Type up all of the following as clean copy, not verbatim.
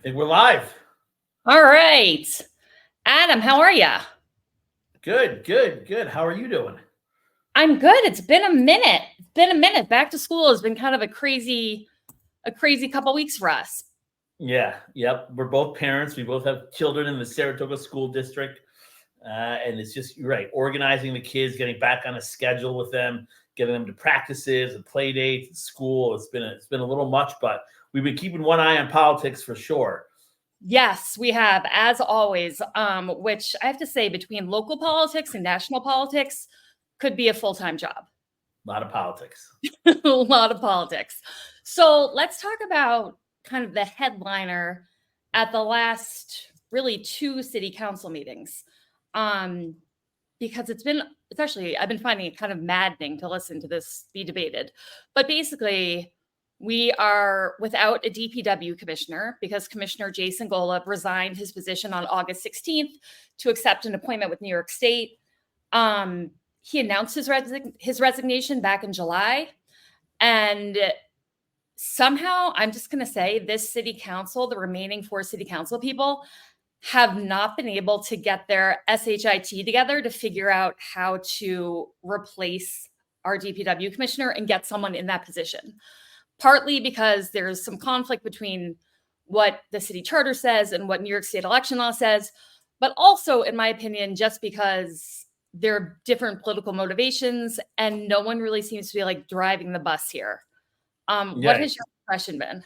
think we're live. All right. Adam, how are you? Good. How are you doing? I'm good. It's been a minute. Back to school has been kind of a crazy couple weeks for us. Yeah, yep. We're both parents. We both have children in the Saratoga School District. And it's just, you're right, organizing the kids, getting back on a schedule with them, getting them to practices and play dates and school. It's been a little much, but we've been keeping one eye on politics for sure. Yes, we have, as always, which I have to say, between local politics and national politics, could be a full-time job. A lot of politics. A lot of politics. So let's talk about kind of the headliner at the last really 2 city council meetings. Because I've been finding it kind of maddening to listen to this be debated. But basically, we are without a DPW commissioner because Commissioner Jason Golub resigned his position on August 16th to accept an appointment with New York State. He announced his resignation back in July. And somehow, I'm just going to say, this city council, the remaining 4 city council people, have not been able to get their SHIT together to figure out how to replace our DPW commissioner and get someone in that position. Partly because there's some conflict between what the city charter says and what New York State election law says, but also, in my opinion, just because there are different political motivations and no one really seems to be like driving the bus here. What has your impression been?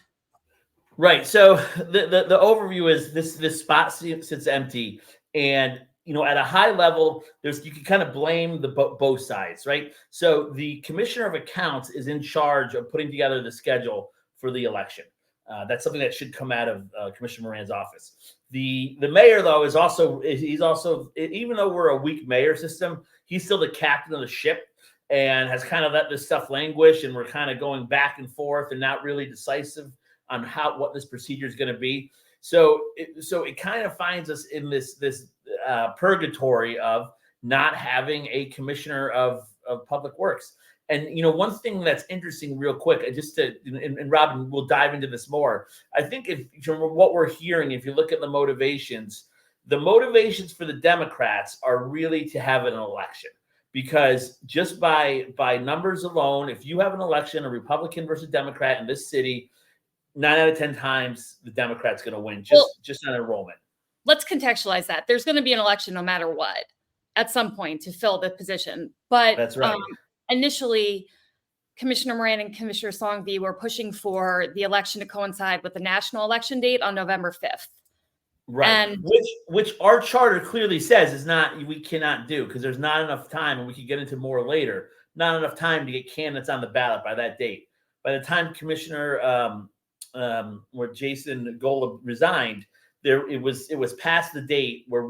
Right. So the overview is this spot sits empty, and at a high level, you can kind of blame both sides, right? So the commissioner of accounts is in charge of putting together the schedule for the election. That's something that should come out of Commissioner Moran's office. The mayor, though, he's also, even though we're a weak mayor system, he's still the captain of the ship and has kind of let this stuff languish, and we're kind of going back and forth and not really decisive on what this procedure is going to be. So it kind of finds us in this purgatory of not having a commissioner of public works. And one thing that's interesting, real quick, and Robin, we'll dive into this more. I think if from what we're hearing, if you look at the motivations for the Democrats are really to have an election, because just by numbers alone, if you have an election, a Republican versus Democrat in this city, 9 out of 10 times the Democrat's going to win just on enrollment. Let's contextualize that. There's going to be an election no matter what at some point to fill the position. But that's right. Initially, Commissioner Moran and Commissioner Songby were pushing for the election to coincide with the national election date on November 5th. Right. And which our charter clearly says we cannot do, because there's not enough time, and we could get into more later, not enough time to get candidates on the ballot by that date. By the time Commissioner where Jason Golub resigned, it was past the date where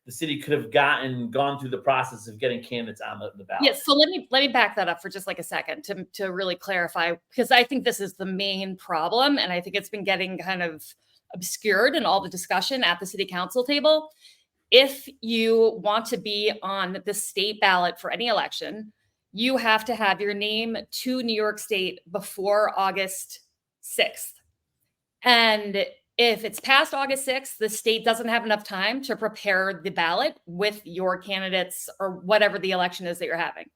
the city could have gone through the process of getting candidates on the ballot. Yes. So let me back that up for just like a second to really clarify, because I think this is the main problem, and I think it's been getting kind of obscured in all the discussion at the city council table. If you want to be on the state ballot for any election, you have to have your name to New York State before August 6th. And if it's past August 6th, the state doesn't have enough time to prepare the ballot with your candidates or whatever the election is that you're having.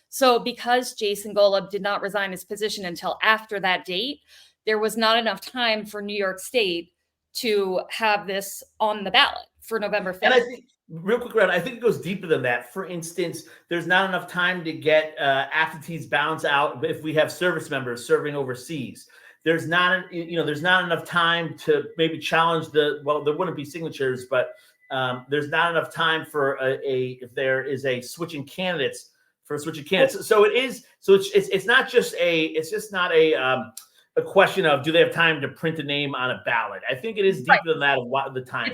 So because Jason Golub did not resign his position until after that date, there was not enough time for New York State to have this on the ballot for November 5th. And I think, real quick, Ron, I think it goes deeper than that. For instance, there's not enough time to get absentees balance out if we have service members serving overseas. There's not enough time to maybe challenge there wouldn't be signatures, but there's not enough time for if there is a switching candidates. So it's not just a question of do they have time to print a name on a ballot. I think it is deeper than that of what the time.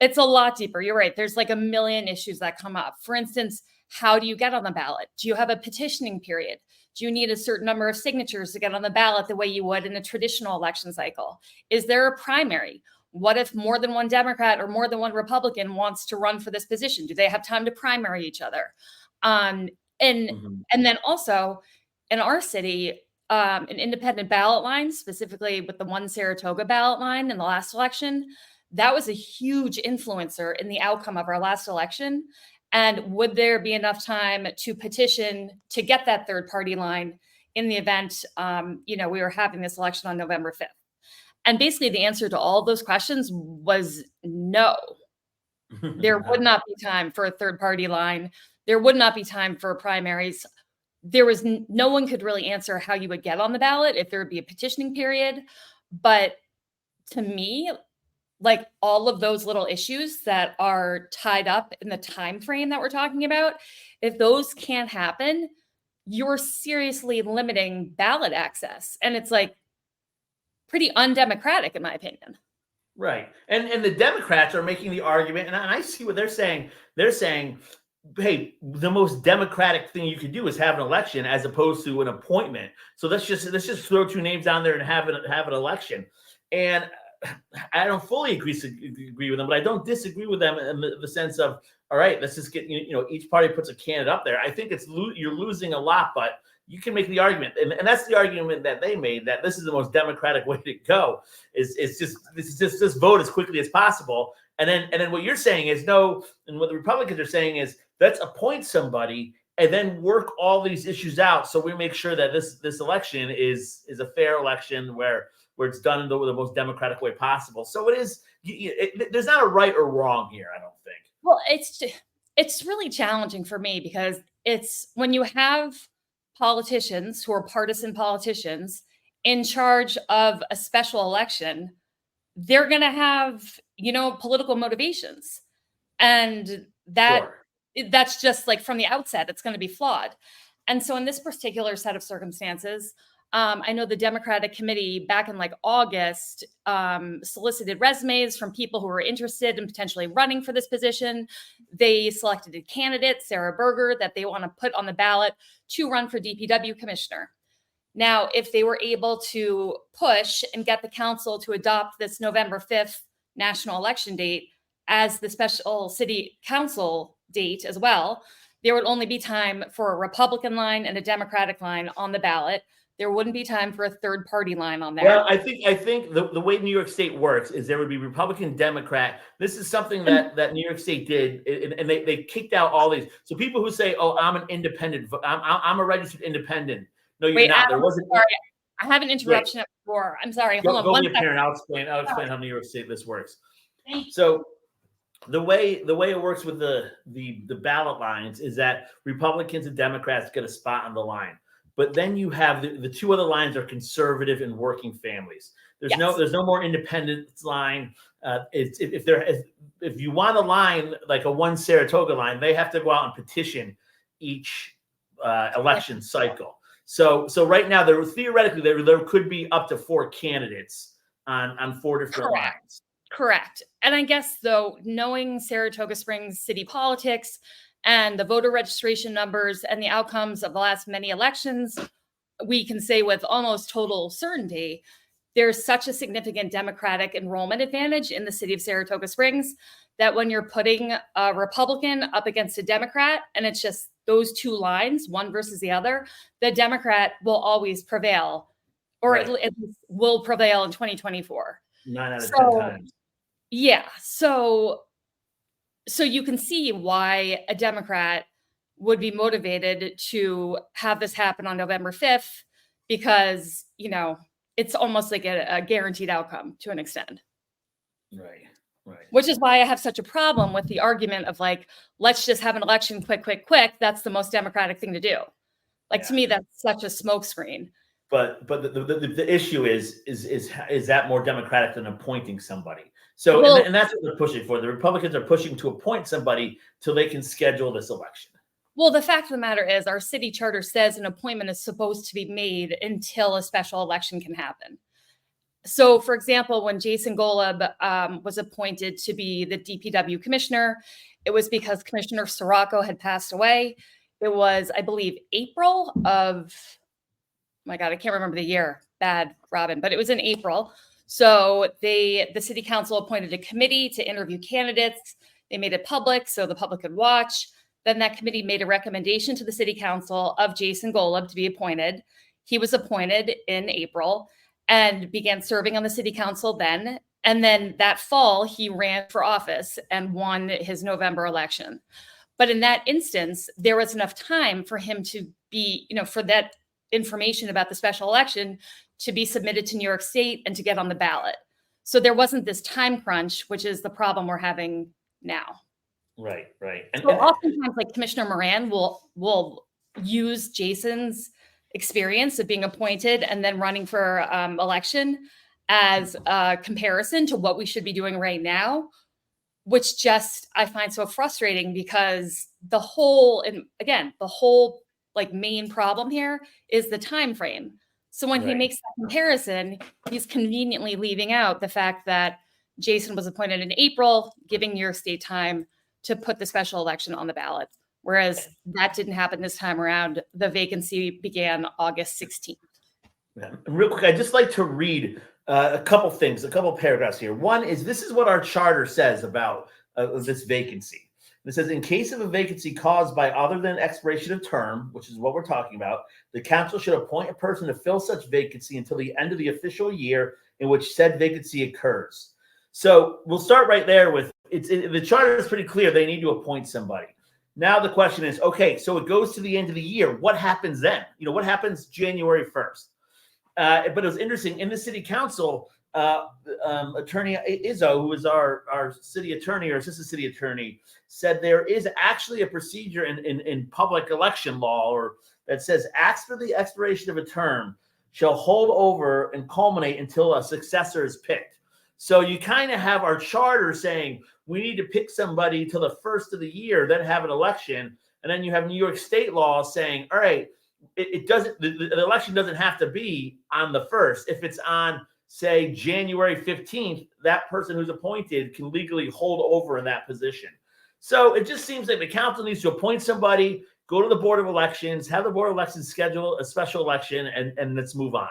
It's a lot deeper. You're right. There's like a million issues that come up. For instance, how do you get on the ballot? Do you have a petitioning period? Do you need a certain number of signatures to get on the ballot the way you would in a traditional election cycle? Is there a primary? What if more than one Democrat or more than one Republican wants to run for this position? Do they have time to primary each other? And then also in our city, an independent ballot line, specifically with the one Saratoga ballot line in the last election. That was a huge influencer in the outcome of our last election. And would there be enough time to petition to get that third party line in the event, we were having this election on November 5th? And basically the answer to all of those questions was no. There would not be time for a third party line. There would not be time for primaries. There was no one could really answer how you would get on the ballot, if there would be a petitioning period. But to me, like all of those little issues that are tied up in the time frame that we're talking about, if those can't happen, you're seriously limiting ballot access. And it's like pretty undemocratic, in my opinion. Right. And the Democrats are making the argument, and I see what they're saying. They're saying, hey, the most democratic thing you could do is have an election as opposed to an appointment. So let's just throw two names down there and have an election. And I don't fully agree with them, but I don't disagree with them in the sense of, all right, let's just get, each party puts a candidate up there. I think you're losing a lot, but you can make the argument, and that's the argument that they made, that this is the most democratic way to go. Is just vote as quickly as possible, and then what you're saying is no, and what the Republicans are saying is let's appoint somebody and then work all these issues out, so we make sure that this election is a fair election where it's done in the most democratic way possible. So it is. There's not a right or wrong here, I don't think. Well, it's really challenging for me because it's when you have politicians who are partisan politicians in charge of a special election, they're going to have, political motivations. And that's just like from the outset, it's going to be flawed. And so in this particular set of circumstances, I know the Democratic Committee back in like August solicited resumes from people who were interested in potentially running for this position. They selected a candidate, Sarah Berger, that they want to put on the ballot to run for DPW commissioner. Now, if they were able to push and get the council to adopt this November 5th national election date as the special city council date as well, there would only be time for a Republican line and a Democratic line on the ballot. There wouldn't be time for a third party line on there. Well, I think the way New York State works is there would be Republican, Democrat. This is something that New York State did, and they kicked out all these. So people who say, "Oh, I'm an independent, I'm a registered independent." No, you're not. There wasn't. Sorry, I have an interruption before. I'm sorry. Hold on. Go be a parent. I'll explain how New York State this works. So the way it works with the ballot lines is that Republicans and Democrats get a spot on the line. But then you have the two other lines are conservative and working families. There's no more independence line. If you want a line like a one Saratoga line, they have to go out and petition each election cycle. So right now there could be up to 4 candidates on 4 different lines. Correct. And I guess though, knowing Saratoga Springs city politics and the voter registration numbers and the outcomes of the last many elections, we can say with almost total certainty, there's such a significant Democratic enrollment advantage in the city of Saratoga Springs that when you're putting a Republican up against a Democrat, and it's just those two lines, one versus the other, the Democrat will always prevail, or at least will prevail in 2024. 9 out of 10 times. Yeah. So you can see why a Democrat would be motivated to have this happen on November 5th, because, it's almost like a guaranteed outcome to an extent. Right. Which is why I have such a problem with the argument of like, let's just have an election quick. That's the most democratic thing to do. To me, that's such a smokescreen. But the issue is that more democratic than appointing somebody? So, and that's what they're pushing for. The Republicans are pushing to appoint somebody till they can schedule this election. Well, the fact of the matter is our city charter says an appointment is supposed to be made until a special election can happen. So, for example, when Jason Golub was appointed to be the DPW commissioner, it was because Commissioner Sirocco had passed away. It was, I believe, April of, oh my God, I can't remember the year. Bad, Robin, but it was in April. So the city council appointed a committee to interview candidates. They made it public so the public could watch. Then that committee made a recommendation to the city council of Jason Golub to be appointed. He was appointed in April and began serving on the city council then. And then that fall, he ran for office and won his November election. But in that instance, there was enough time for him to be, for that information about the special election to be submitted to New York State and to get on the ballot. So there wasn't this time crunch, which is the problem we're having now. Right. So oftentimes, like Commissioner Moran will use Jason's experience of being appointed and then running for election as a comparison to what we should be doing right now, which just I find so frustrating because the whole like main problem here is the time frame. So when he makes that comparison, he's conveniently leaving out the fact that Jason was appointed in April, giving New York State time to put the special election on the ballot. Whereas that didn't happen this time around. The vacancy began August 16th. Yeah. Real quick, I'd just like to read a couple paragraphs here. One is, this is what our charter says about this vacancy. It says, in case of a vacancy caused by other than expiration of term, which is what we're talking about, the council should appoint a person to fill such vacancy until the end of the official year in which said vacancy occurs. So we'll start right there with the charter is pretty clear. They need to appoint somebody. Now the question is, okay, so it goes to the end of the year. What happens then? What happens January 1st? But it was interesting in the city council, Attorney Izzo, who is our city attorney or assistant city attorney, said there is actually a procedure in public election law or that says acts for the expiration of a term shall hold over and culminate until a successor is picked. So you kind of have our charter saying we need to pick somebody till the first of the year, then have an election. And then you have New York State law saying, all right, it doesn't, the election doesn't have to be on the first. If it's on, say, January 15th, that person who's appointed can legally hold over in that position. So it just seems like the council needs to appoint somebody, go to the Board of Elections, have the Board of Elections schedule a special election, and let's move on.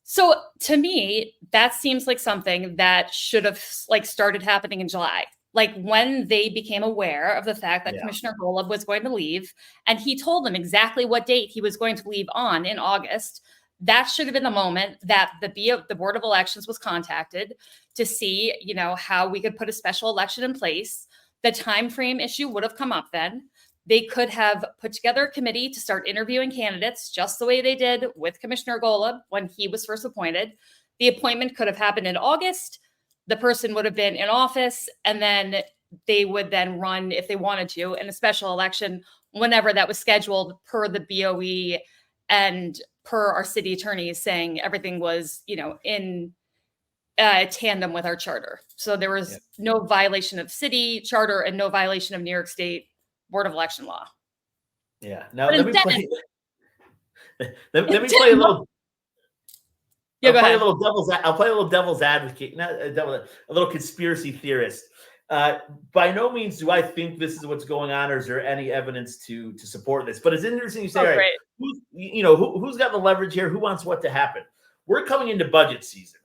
So to me, that seems like something that should have started happening in July. Like when they became aware of the fact that Commissioner Golub was going to leave, and he told them exactly what date he was going to leave on in August, that should have been the moment that the Board of Elections was contacted to see, how we could put a special election in place. The time frame issue would have come up then. They could have put together a committee to start interviewing candidates just the way they did with Commissioner Golub when he was first appointed. The appointment could have happened in August. The person would have been in office, and then they would then run, if they wanted to, in a special election whenever that was scheduled per the BOE and per our city attorneys saying everything was, in tandem with our charter. So there was no violation of city charter and no violation of New York State Board of Election law. Yeah. Now let me play a little. Yeah, I'll play a little devil's advocate, not a little conspiracy theorist. By no means do I think this is what's going on, or is there any evidence to support this? But it's interesting you say, all right, who's got the leverage here? Who wants what to happen? We're coming into budget season,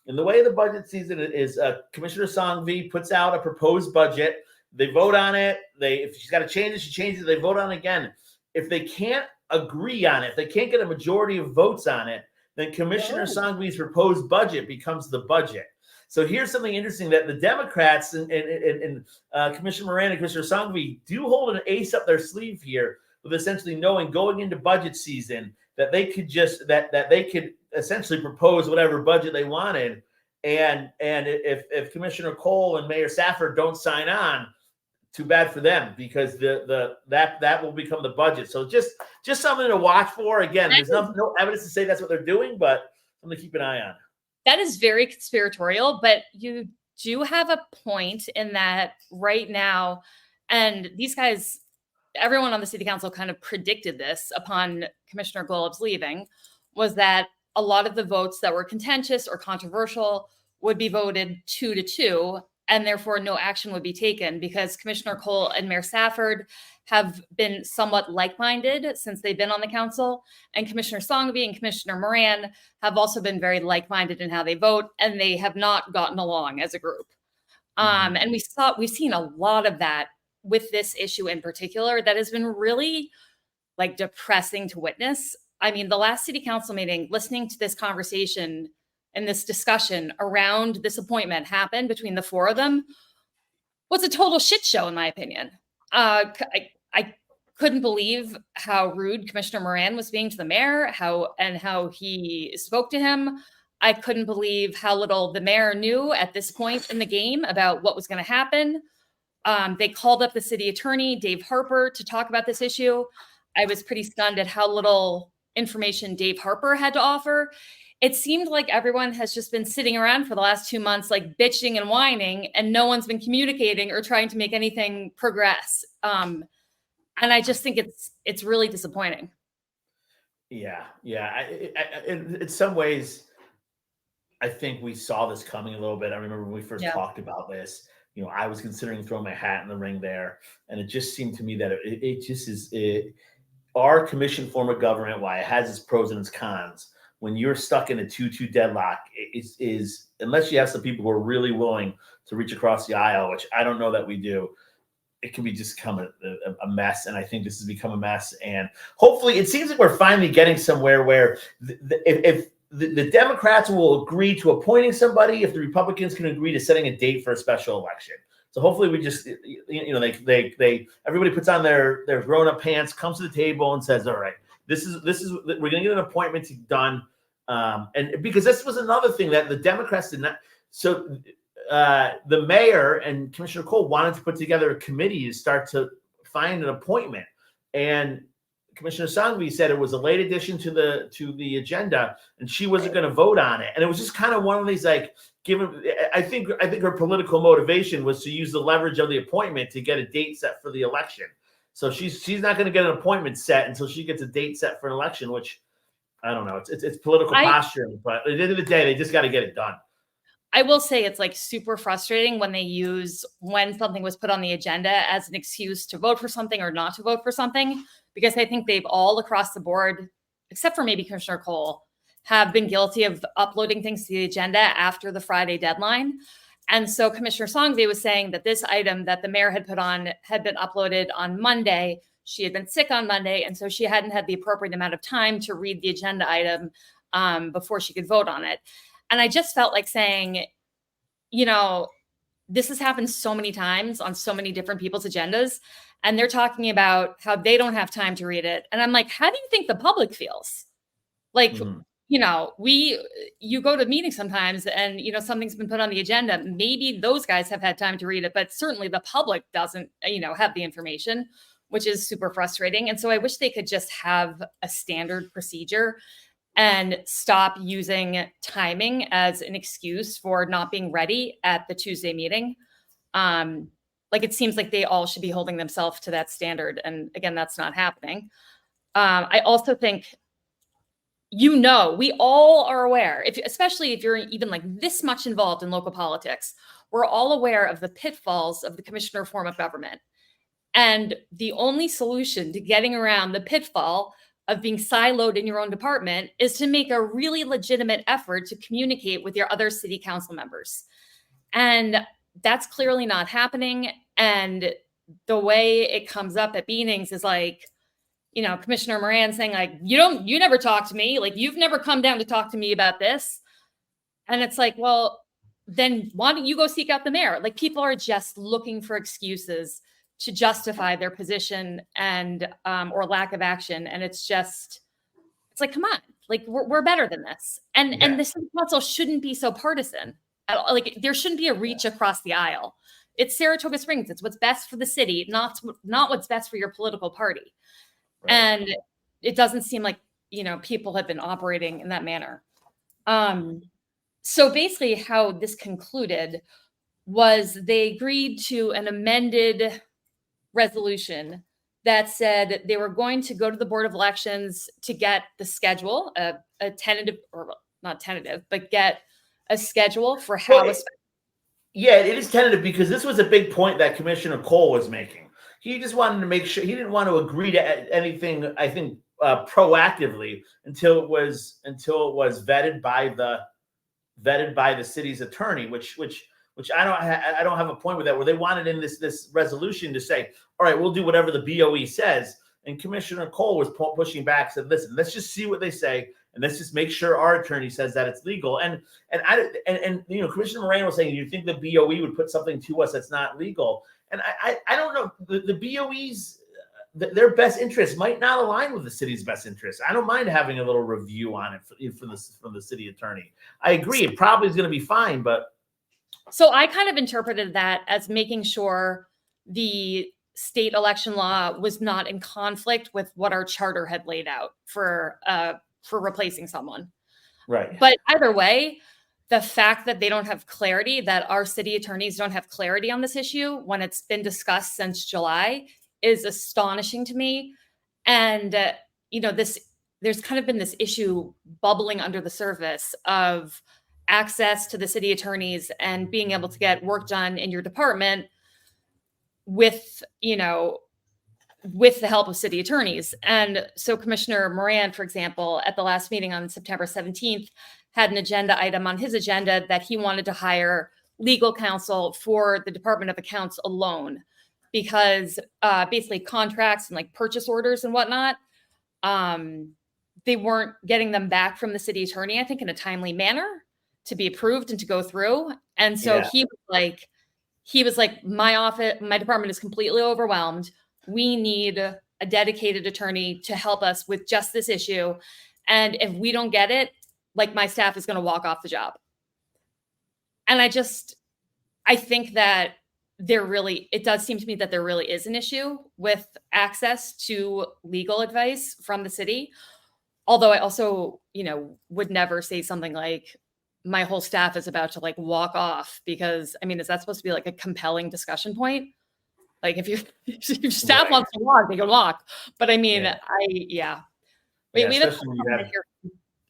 and the way the budget season is, Commissioner Songvi puts out a proposed budget. They vote on it. If she's got to change it, she changes it. They vote on it again. If they can't agree on it, if they can't get a majority of votes on it, then Commissioner Songvi's proposed budget becomes the budget. So here's something interesting that the Democrats and Commissioner Moran and Commissioner Songvi do hold an ace up their sleeve here, with essentially knowing going into budget season that they could just that they could essentially propose whatever budget they wanted, and if Commissioner Cole and Mayor Safford don't sign on, too bad for them, because that will become the budget. So just something to watch for. Again, there's no evidence to say that's what they're doing, but something to keep an eye on. That is very conspiratorial, but you do have a point in that right now, and these guys, everyone on the city council kind of predicted this upon Commissioner Golub's leaving, was that a lot of the votes that were contentious or controversial would be voted 2-2, and therefore no action would be taken, because Commissioner Cole and Mayor Safford have been somewhat like-minded since they've been on the council, and Commissioner Songvi and Commissioner Moran have also been very like-minded in how they vote, and they have not gotten along as a group. And we've seen a lot of that with this issue in particular that has been really depressing to witness. I mean, the last city council meeting, listening to this conversation and this discussion around this appointment happened between the four of them was a total shit show, in my opinion. I couldn't believe how rude Commissioner Moran was being to the mayor, how he spoke to him. I couldn't believe how little the mayor knew at this point in the game about what was going to happen. They called up the city attorney, Dave Harper, to talk about this issue. I was pretty stunned at how little information Dave Harper had to offer. It seemed like everyone has just been sitting around for the last 2 months, like bitching and whining, and no one's been communicating or trying to make anything progress. And I just think it's really disappointing. Yeah. In some ways, I think we saw this coming a little bit. I remember when we first talked about this. I was considering throwing my hat in the ring there, and it just seemed to me that it just is our commission form of government. Why it has its pros and its cons. When you're stuck in a 2-2 deadlock, is unless you have some people who are really willing to reach across the aisle, which I don't know that we do, it can be just become a mess. And I think this has become a mess. And hopefully, it seems like we're finally getting somewhere where if the Democrats will agree to appointing somebody, if the Republicans can agree to setting a date for a special election. So hopefully we just, they everybody puts on their grown-up pants, comes to the table and says, all right, this is we're going to get an appointment done. And because this was another thing that the Democrats did not. So the mayor and Commissioner Cole wanted to put together a committee to start to find an appointment. And Commissioner Sangvi said it was a late addition to the agenda, and she wasn't going to vote on it. And it was just kind of one of these, like, I think her political motivation was to use the leverage of the appointment to get a date set for the election. So she's not going to get an appointment set until she gets a date set for an election, which I don't know. It's political posturing, but at the end of the day, they just got to get it done. I will say it's like super frustrating when they use when something was put on the agenda as an excuse to vote for something or not to vote for something, because I think they've all across the board, except for maybe Commissioner Cole, have been guilty of uploading things to the agenda after the Friday deadline. And so Commissioner Sangvi was saying that this item that the mayor had put on had been uploaded on Monday. She had been sick on Monday, and so she hadn't had the appropriate amount of time to read the agenda item before she could vote on it. And I just felt like saying, this has happened so many times on so many different people's agendas, and they're talking about how they don't have time to read it. And I'm like, how do you think the public feels? Like, you go to meetings sometimes and, something's been put on the agenda. Maybe those guys have had time to read it, but certainly the public doesn't, have the information, which is super frustrating. And so I wish they could just have a standard procedure and stop using timing as an excuse for not being ready at the Tuesday meeting. Like, it seems like they all should be holding themselves to that standard. And again, that's not happening. I also think, we all are aware, especially if you're even like this much involved in local politics, we're all aware of the pitfalls of the commissioner form of government. And the only solution to getting around the pitfall of being siloed in your own department is to make a really legitimate effort to communicate with your other city council members. And that's clearly not happening. And the way it comes up at meetings is like, Commissioner Moran saying like, you never talk to me. Like, you've never come down to talk to me about this. And it's like, well, then why don't you go seek out the mayor? Like, people are just looking for excuses to justify their position and or lack of action. And it's like, come on, like we're better than this. And the city council shouldn't be so partisan. Like, there shouldn't be a reach across the aisle. It's Saratoga Springs. It's what's best for the city, not what's best for your political party. Right. And it doesn't seem like, people have been operating in that manner. So basically how this concluded was they agreed to an amended resolution that said they were going to go to the Board of Elections to get the schedule, a tentative, or not tentative, but get a schedule for how. Yeah, it is tentative because this was a big point that Commissioner Cole was making. He just wanted to make sure he didn't want to agree to anything, I think, proactively until it was vetted by the city's attorney, which I don't have a point with that, where they wanted in this resolution to say, all right, we'll do whatever the BOE says. And Commissioner Cole was pushing back, said, listen, let's just see what they say. And let's just make sure our attorney says that it's legal. And Commissioner Moran was saying, you think the BOE would put something to us that's not legal? And I don't know. The BOE's their best interest might not align with the city's best interest. I don't mind having a little review on it from the city attorney. I agree, it probably is going to be fine, but so I kind of interpreted that as making sure the state election law was not in conflict with what our charter had laid out for replacing someone. Right. But either way, the fact that they don't have clarity, that our city attorneys don't have clarity on this issue when it's been discussed since July, is astonishing to me. And, there's kind of been this issue bubbling under the surface of access to the city attorneys and being able to get work done in your department with the help of city attorneys. And so Commissioner Moran, for example, at the last meeting on September 17th, had an agenda item on his agenda that he wanted to hire legal counsel for the Department of Accounts alone, because basically contracts and like purchase orders and whatnot, they weren't getting them back from the city attorney, I think, in a timely manner to be approved and to go through. And so he was like, my department is completely overwhelmed. We need a dedicated attorney to help us with just this issue. And if we don't get it, like, my staff is going to walk off the job. And I think that it does seem to me that there really is an issue with access to legal advice from the city. Although I also, would never say something like, my whole staff is about to like walk off, because is that supposed to be like a compelling discussion point? Like, if your staff wants to walk, they can walk. But we have a comment here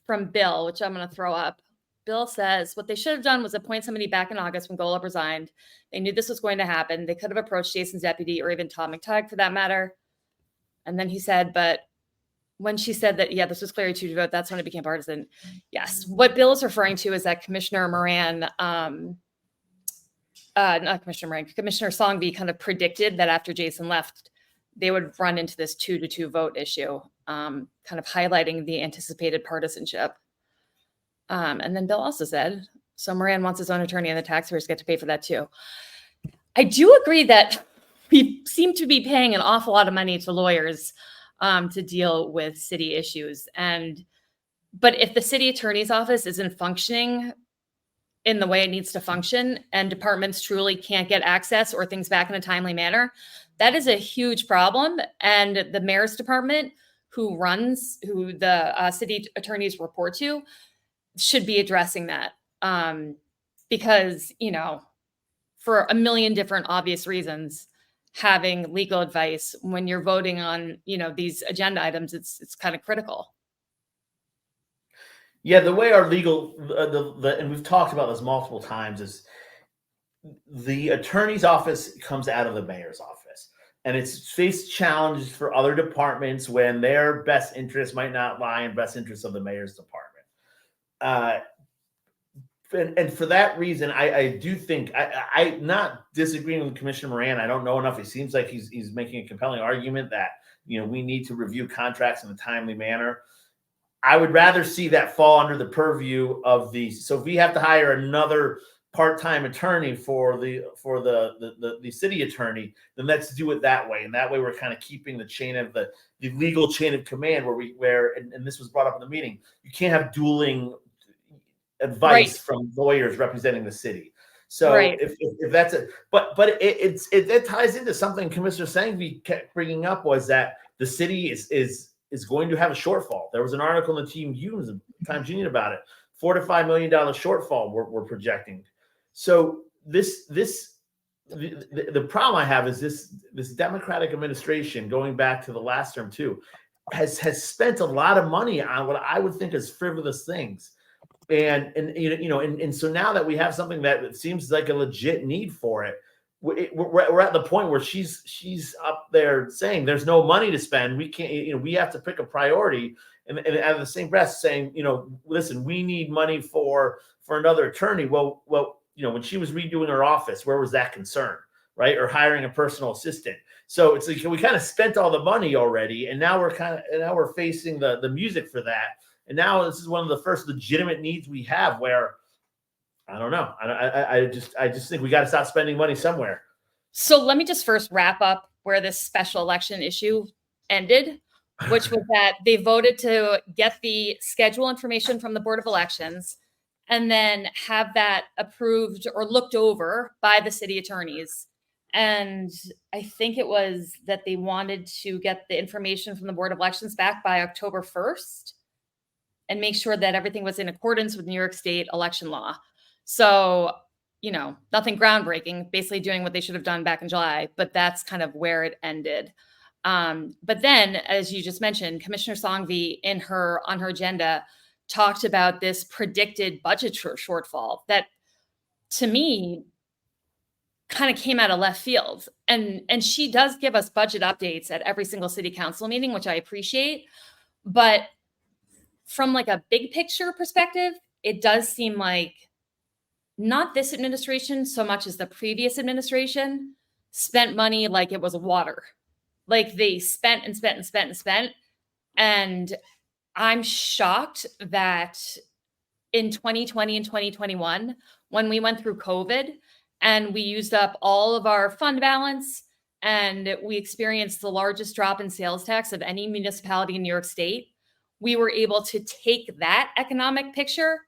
from Bill, which I'm going to throw up. Bill says, what they should have done was appoint somebody back in August when Golub resigned. They knew this was going to happen. They could have approached Jason's deputy, or even Tom McTighe for that matter. And then he said, but when she said that, this was clearly to vote, that's when it became partisan. Yes. What Bill is referring to is that Commissioner Moran, Commissioner Songby kind of predicted that after Jason left, they would run into this 2-2 vote issue, kind of highlighting the anticipated partisanship. And then Bill also said, so Moran wants his own attorney and the taxpayers get to pay for that too. I do agree that we seem to be paying an awful lot of money to lawyers to deal with city issues. But if the city attorney's office isn't functioning in the way it needs to function, and departments truly can't get access or things back in a timely manner, that is a huge problem. And the mayor's department, who the city attorneys report to, should be addressing that. Because, for a million different obvious reasons, having legal advice when you're voting on, these agenda items, it's kind of critical. Yeah, the way our legal, and we've talked about this multiple times, is the attorney's office comes out of the mayor's office, and it's faced challenges for other departments when their best interest might not lie in best interest of the mayor's department. And for that reason, I do think I'm not disagreeing with Commissioner Moran. I don't know enough. It seems like he's making a compelling argument that we need to review contracts in a timely manner. I would rather see that fall under the purview of so if we have to hire another part-time attorney for the city attorney, then let's do it that way. And that way we're kind of keeping the chain of the legal chain of command and this was brought up in the meeting, you can't have dueling advice from lawyers representing the city. So if that's it, but it ties into something Commissioner Sangvi kept bringing up, was that the city is going to have a shortfall. There was an article in the Times Union about it. $4 to $5 million shortfall we're projecting. So the problem I have is this Democratic administration, going back to the last term too, has spent a lot of money on what I would think is frivolous things. And so now that we have something that seems like a legit need for it, we're at the point where she's up there saying there's no money to spend. We can't, we have to pick a priority, and at the same breath saying, listen, we need money for another attorney. Well, when she was redoing her office, where was that concern? right? Or hiring a personal assistant. So it's like we kind of spent all the money already, and now we're facing the music for that. And now this is one of the first legitimate needs we have where I don't know. I just think we got to stop spending money somewhere. So let me just first wrap up where this special election issue ended, which was that they voted to get the schedule information from the Board of Elections and then have that approved or looked over by the city attorneys. And I think it was that they wanted to get the information from the Board of Elections back by October 1st and make sure that everything was in accordance with New York State election law. So, nothing groundbreaking, basically doing what they should have done back in July, but that's kind of where it ended. But then, as you just mentioned, Commissioner Songvi on her agenda talked about this predicted budget shortfall that, to me, kind of came out of left field. And she does give us budget updates at every single city council meeting, which I appreciate. But from like a big picture perspective, it does seem like not this administration so much as the previous administration spent money like it was water. Like they spent and spent and spent and spent. And I'm shocked that in 2020 and 2021, when we went through COVID and we used up all of our fund balance and we experienced the largest drop in sales tax of any municipality in New York State, we were able to take that economic picture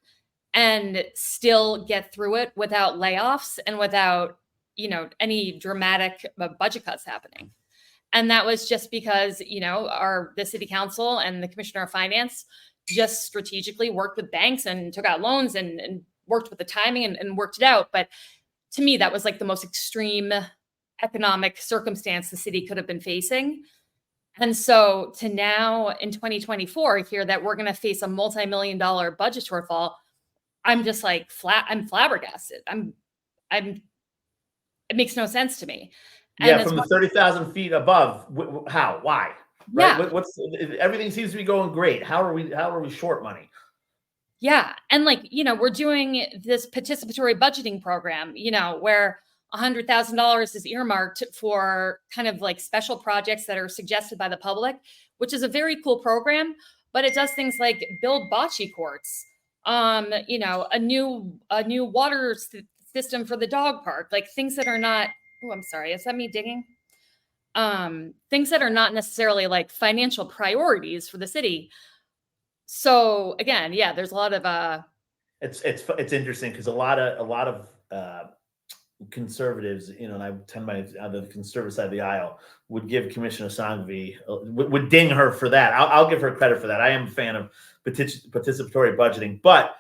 and still get through it without layoffs and without, any dramatic budget cuts happening. And that was just because, the city council and the commissioner of finance just strategically worked with banks and took out loans and worked with the timing and worked it out. But to me, that was like the most extreme economic circumstance the city could have been facing. And so to now in 2024 hear that we're going to face a multi-million-dollar budget shortfall, I'm just like I'm flabbergasted. It makes no sense to me. And from the 30,000 feet above, how? Why? Right? Yeah. Everything seems to be going great. How are we short money? Yeah. And we're doing this participatory budgeting program, where $100,000 is earmarked for kind of like special projects that are suggested by the public, which is a very cool program, but it does things like build bocce courts, a new water system for the dog park, like things that are not, oh, I'm sorry. Is that me digging? Things that are not necessarily like financial priorities for the city. So again, yeah, there's a lot of it's interesting because a lot of conservatives, and I tend by the conservative side of the aisle would give Commissioner Songvi would ding her for that. I'll give her credit for that. I am a fan of participatory budgeting, but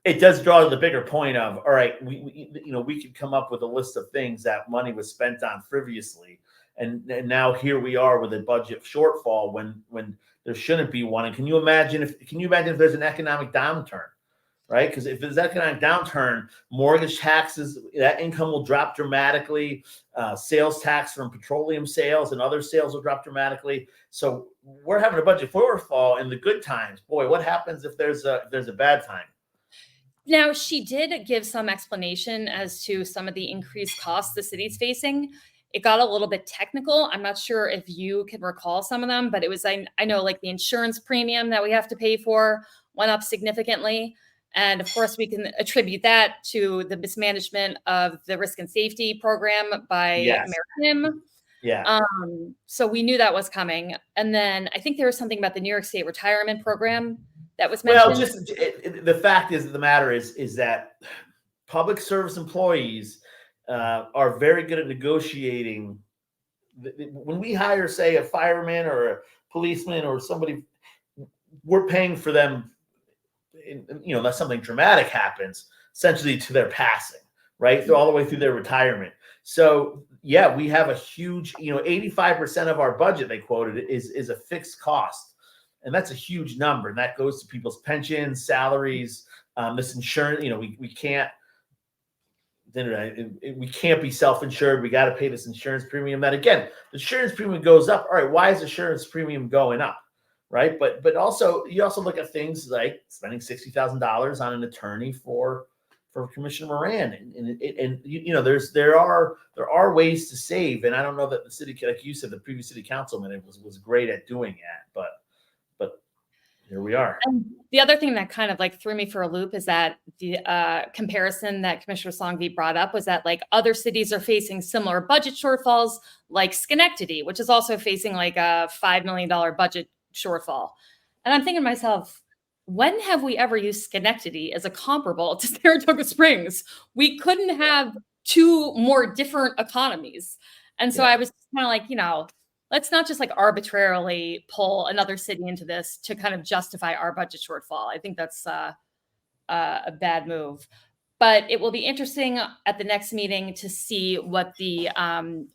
it does draw to the bigger point of, all right, we could come up with a list of things that money was spent on frivolously, and now here we are with a budget shortfall when there shouldn't be one. And can you imagine if there's an economic downturn, right? Because if there's economic downturn, mortgage taxes, that income will drop dramatically. Sales tax from petroleum sales and other sales will drop dramatically. So we're having a budget shortfall in the good times. Boy, what happens if there's a bad time? Now, she did give some explanation as to some of the increased costs the city's facing. It got a little bit technical. I'm not sure if you can recall some of them, but it was, I know like the insurance premium that we have to pay for went up significantly. And of course, we can attribute that to the mismanagement of the risk and safety program by American. Yeah. So we knew that was coming. And then I think there was something about the New York State retirement program that was mentioned. Well, the fact is, the matter is that public service employees are very good at negotiating. When we hire, say, a fireman or a policeman or somebody, we're paying for them, unless something dramatic happens, essentially to their passing, right? So all the way through their retirement. So yeah, we have a huge, 85% of our budget, they quoted, is a fixed cost. And that's a huge number. And that goes to people's pensions, salaries, this insurance. We can't be self-insured. We got to pay this insurance premium. That again, the insurance premium goes up. All right, why is insurance premium going up? Right. But also you also look at things like spending $60,000 on an attorney for Commissioner Moran, and you know, there are ways to save, and I don't know that the city, like you said, the previous city councilman was great at doing that, but here we are. And the other thing that kind of like threw me for a loop is that the comparison that Commissioner Songvi brought up was that like other cities are facing similar budget shortfalls, like Schenectady, which is also facing like a $5 million budget shortfall. And I'm thinking to myself, when have we ever used Schenectady as a comparable to Saratoga Springs? We couldn't have two more different economies. And so I was kind of like, you know, let's not just like arbitrarily pull another city into this to kind of justify our budget shortfall. I think that's a bad move. But it will be interesting at the next meeting to see what the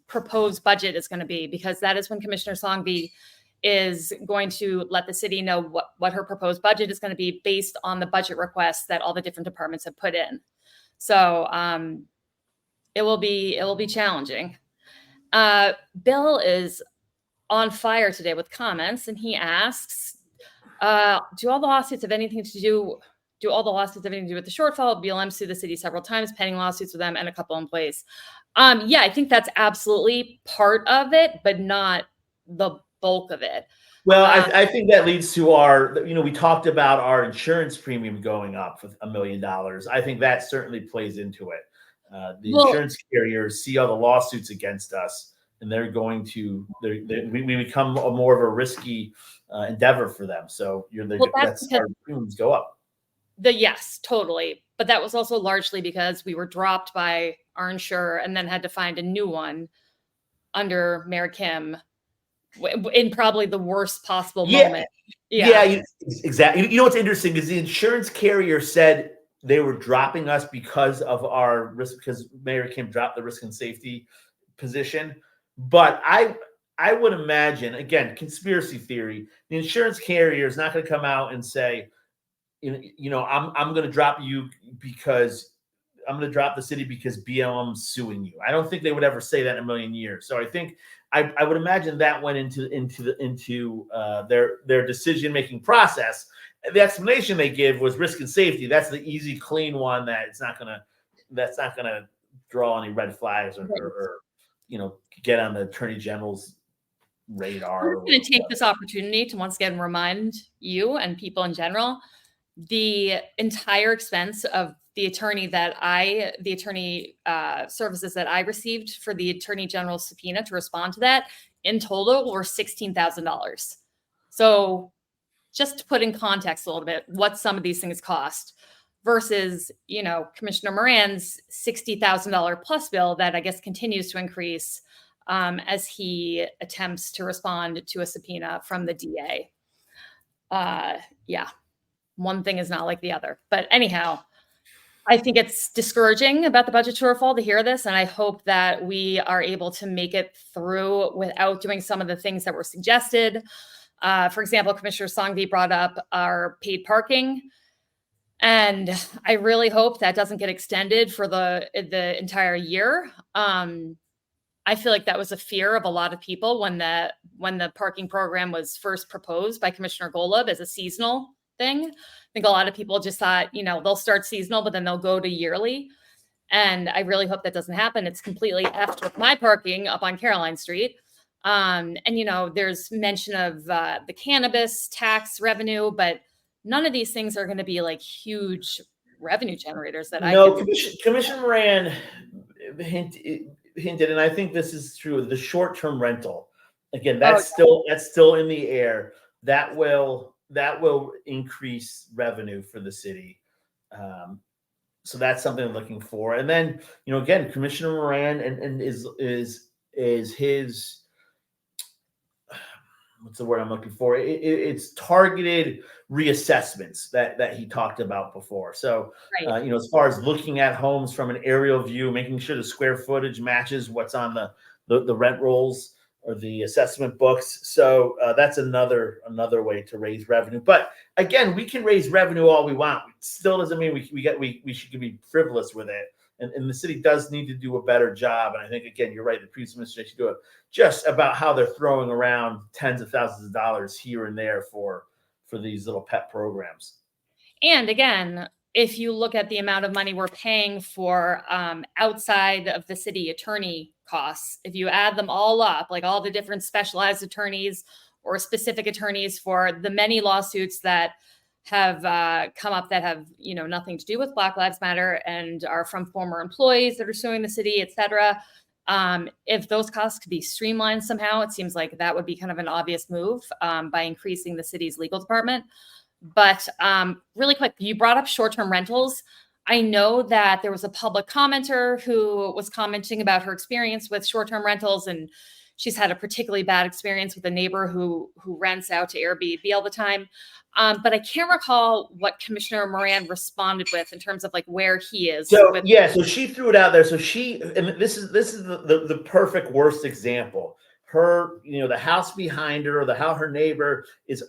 proposed budget is going to be, because that is when Commissioner Songvi is going to let the city know what her proposed budget is going to be based on the budget requests that all the different departments have put in. So it will be challenging. Bill is on fire today with comments, and he asks, do all the lawsuits have anything to do with the shortfall? BLM sued the city several times, pending lawsuits with them and a couple employees. Yeah, I think that's absolutely part of it, but not the bulk of it. Well, I think that leads to our, you know, we talked about our insurance premium going up for $1 million. I think that certainly plays into it. Insurance carriers see all the lawsuits against us, and they're going to we become a more of a risky endeavor for them. So that's our premiums go up. Yes, totally. But that was also largely because we were dropped by our insurer and then had to find a new one under Mayor Kim in probably the worst possible moment. Yeah, exactly. You know what's interesting is the insurance carrier said they were dropping us because of our risk, because Mayor Kim dropped the risk and safety position. But I would imagine, again, conspiracy theory, the insurance carrier is not going to come out and say, you know, I'm going to drop you because I'm going to drop the city because BLM's suing you. I don't think they would ever say that in a million years. So I think I would imagine that went into their decision making process. The explanation they give was risk and safety. That's the easy, clean one that's not gonna draw any red flags or you know, get on the Attorney General's radar. I'm going to take this opportunity to once again remind you and people in general, the entire expense of the attorney services that I received for the Attorney General's subpoena to respond to that in total were $16,000. So just to put in context a little bit, what some of these things cost versus, you know, Commissioner Moran's $60,000 plus bill that I guess continues to increase as he attempts to respond to a subpoena from the DA. Yeah, one thing is not like the other. But anyhow, I think it's discouraging about the budget shortfall to hear this, and I hope that we are able to make it through without doing some of the things that were suggested. For example, Commissioner Songvi brought up our paid parking, and I really hope that doesn't get extended for the entire year. I feel like that was a fear of a lot of people when the parking program was first proposed by Commissioner Golub as a seasonal thing. I think a lot of people just thought, you know, they'll start seasonal, but then they'll go to yearly. And I really hope that doesn't happen. It's completely effed with my parking up on Caroline Street. And, you know, there's mention of the cannabis tax revenue, but none of these things are going to be like huge revenue generators that Commissioner Moran hinted, and I think this is true, the short-term rental. Again, that's still in the air. That will increase revenue for the city. So that's something I'm looking for. And then, you know, again, Commissioner Moran and is his, what's the word I'm looking for? It's targeted reassessments that he talked about before. So, right. You know, as far as looking at homes from an aerial view, making sure the square footage matches what's on the rent rolls or the assessment books. So that's another way to raise revenue. But again, we can raise revenue all we want. It still doesn't mean we should be frivolous with it. And the city does need to do a better job. And I think, again, you're right, the previous administration do it just about how they're throwing around tens of thousands of dollars here and there for these little pet programs. And again, if you look at the amount of money we're paying for outside of the city attorney costs, if you add them all up, like all the different specialized attorneys or specific attorneys for the many lawsuits that have come up that have, nothing to do with Black Lives Matter and are from former employees that are suing the city, et cetera. If those costs could be streamlined somehow, it seems like that would be kind of an obvious move by increasing the city's legal department. But really quick, you brought up short-term rentals. I know that there was a public commenter who was commenting about her experience with short-term rentals, and she's had a particularly bad experience with a neighbor who rents out to Airbnb all the time. But I can't recall what Commissioner Moran responded with in terms of like where he is. So she threw it out there. So and this is the perfect worst example. Her, the house behind her, her neighbor it's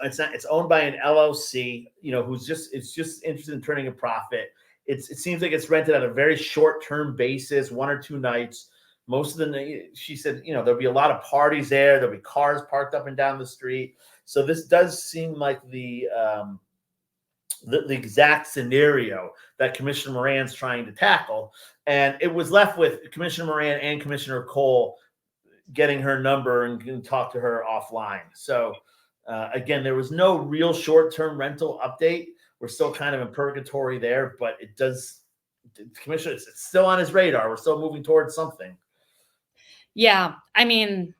owned by an LLC, who's just interested in turning a profit. It seems like it's rented at a very short-term basis, 1 or 2 nights. Most of she said, there'll be a lot of parties there. There'll be cars parked up and down the street. So this does seem like the exact scenario that Commissioner Moran's trying to tackle. And it was left with Commissioner Moran and Commissioner Cole getting her number and can talk to her offline. So again, there was no real short-term rental update. We're still kind of in purgatory there, but Commissioner, it's still on his radar. We're still moving towards something. Yeah. I mean,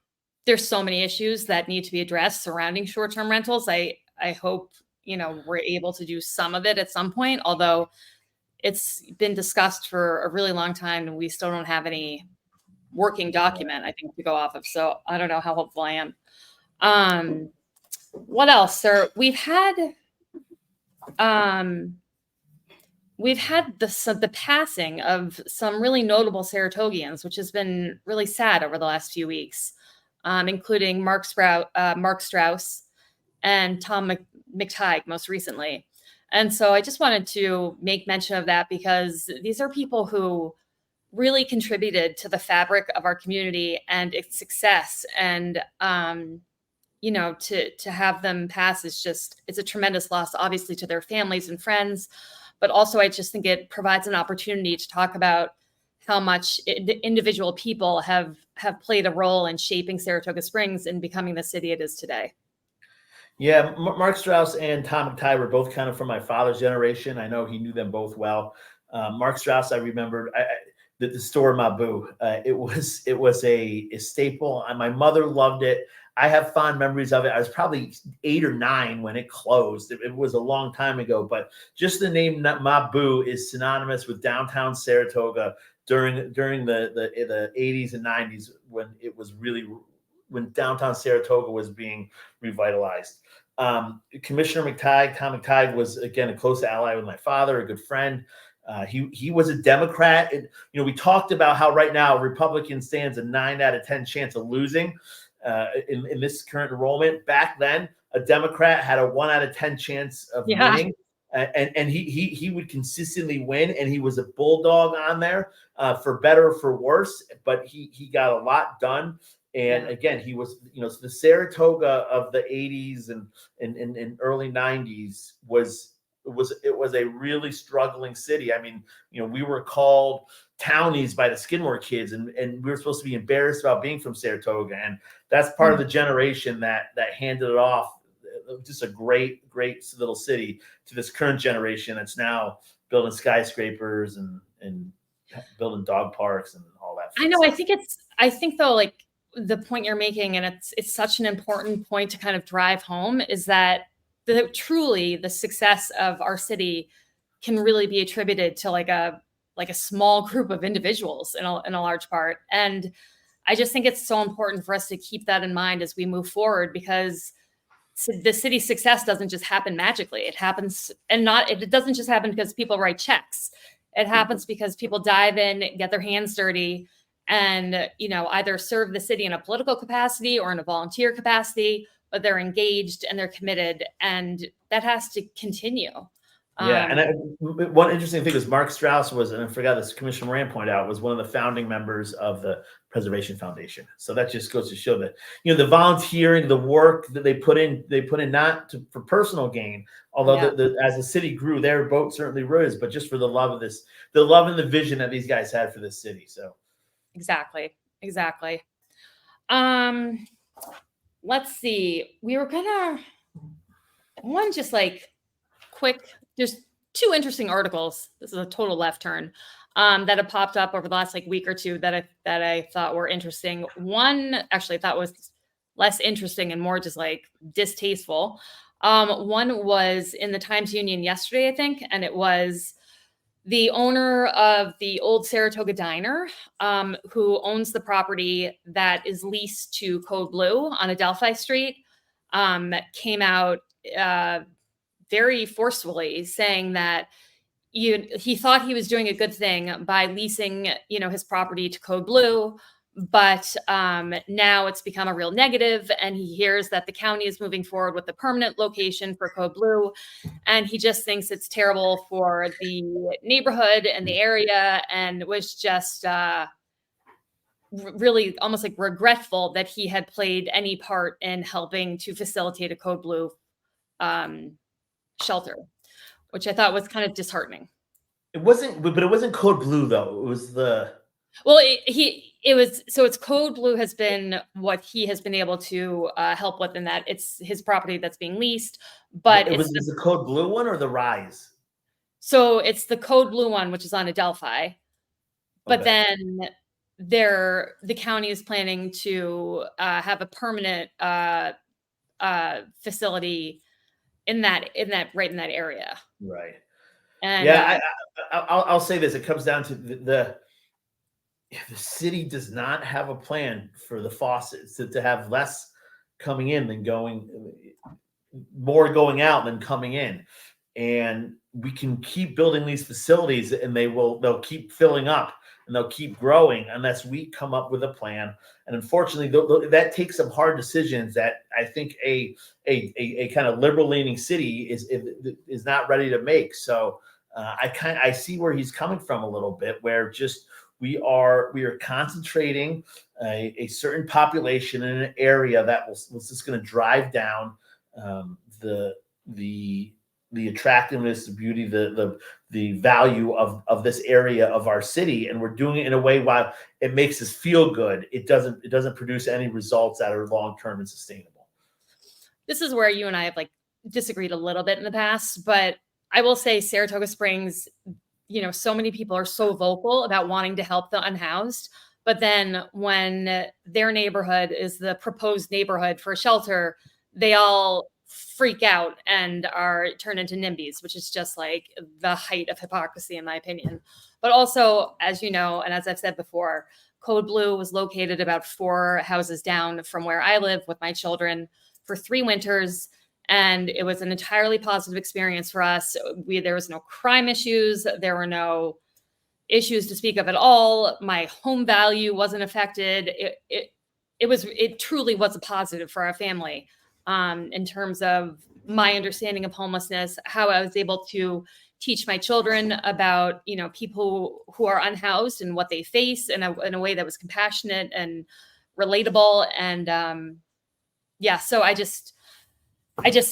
there's so many issues that need to be addressed surrounding short-term rentals. I hope, we're able to do some of it at some point, although it's been discussed for a really long time and we still don't have any working document, I think, to go off of. So I don't know how hopeful I am. What else, sir? We've had the passing of some really notable Saratogians, which has been really sad over the last few weeks, including Mark Strauss and Tom McTighe most recently. And so I just wanted to make mention of that because these are people who really contributed to the fabric of our community and its success. And, to have them pass it's a tremendous loss, obviously, to their families and friends. But also, I just think it provides an opportunity to talk about how much individual people have played a role in shaping Saratoga Springs and becoming the city it is today. Yeah, Mark Strauss and Tom McTighe were both kind of from my father's generation. I know he knew them both well. Mark Strauss, I remembered the store Mabu. It was a staple. My mother loved it. I have fond memories of it. I was probably 8 or 9 when it closed. It was a long time ago, but just the name Mabu is synonymous with downtown Saratoga during the 80s and 90s when downtown Saratoga was being revitalized. Commissioner McTighe, Tom McTighe, was again a close ally with my father, a good friend. He was a Democrat. We talked about how right now Republican stands a 9 out of 10 chance of losing in this current enrollment. Back then, a Democrat had a 1 out of 10 chance of winning, and he would consistently win. And he was a bulldog on there, for better or for worse. But he got a lot done. And again, he was, the Saratoga of the 80s and early 90s was a really struggling city. I mean, we were called townies by the Skidmore kids, and we were supposed to be embarrassed about being from Saratoga. And that's part of the generation that handed it off, just a great little city, to this current generation that's now building skyscrapers and building dog parks and all that. I know. I think though, like the point you're making, and it's such an important point to kind of drive home, is that truly the success of our city can really be attributed to like a small group of individuals in a large part. And I just think it's so important for us to keep that in mind as we move forward, because the city's success doesn't just happen magically. It happens, it doesn't just happen because people write checks. It happens because people dive in, get their hands dirty, and, either serve the city in a political capacity or in a volunteer capacity, but they're engaged and they're committed, and that has to continue. Yeah, and one interesting thing is Mark Strauss was, and I forgot this, Commissioner Moran pointed out, was one of the founding members of the Preservation Foundation. So that just goes to show that, the volunteering, the work that they put in not for personal gain, although as the city grew, their boat certainly rose, but just for the love of this, the love and the vision that these guys had for this city. So exactly. Let's see. We were one just like quick, there's two interesting articles. This is a total left turn that have popped up over the last week or two that I thought were interesting. One actually I thought was less interesting and more just distasteful. One was in the Times-Union yesterday, I think, and it was the owner of the old Saratoga Diner, who owns the property that is leased to Code Blue on Adelphi Street, came out very forcefully saying that he thought he was doing a good thing by leasing, his property to Code Blue, but now it's become a real negative, and he hears that the county is moving forward with the permanent location for Code Blue, and he just thinks it's terrible for the neighborhood and the area, and was just really almost regretful that he had played any part in helping to facilitate a Code Blue shelter, which I thought was kind of disheartening. It wasn't Code Blue though. It was it's Code Blue has been what he has been able to help with in that it's his property that's being leased, but is the Code Blue one or the Rise? So it's the Code Blue one, which is on Adelphi, but then the county is planning to have a permanent facility in that area. Right. And I'll say this. It comes down to the city does not have a plan for the faucets to have less coming in than more going out than coming in. And we can keep building these facilities and they'll keep filling up and they'll keep growing unless we come up with a plan. And unfortunately, that takes some hard decisions that I think a kind of liberal leaning city is not ready to make. So I see where he's coming from a little bit, where just we are concentrating a certain population in an area that was just going to drive down the attractiveness, the beauty, the value of this area of our city, and we're doing it in a way while it makes us feel good. It doesn't produce any results that are long term and sustainable. This is where you and I have disagreed a little bit in the past, but I will say Saratoga Springs, so many people are so vocal about wanting to help the unhoused, but then when their neighborhood is the proposed neighborhood for a shelter, they all freak out and are turned into NIMBYs, which is just the height of hypocrisy, in my opinion. But also, as you know, and as I've said before, Code Blue was located about 4 houses down from where I live with my children for 3 winters. And it was an entirely positive experience for us. There was no crime issues. There were no issues to speak of at all. My home value wasn't affected. It truly was a positive for our family. In terms of my understanding of homelessness, how I was able to teach my children about, people who are unhoused and what they face in a way that was compassionate and relatable. And so I just,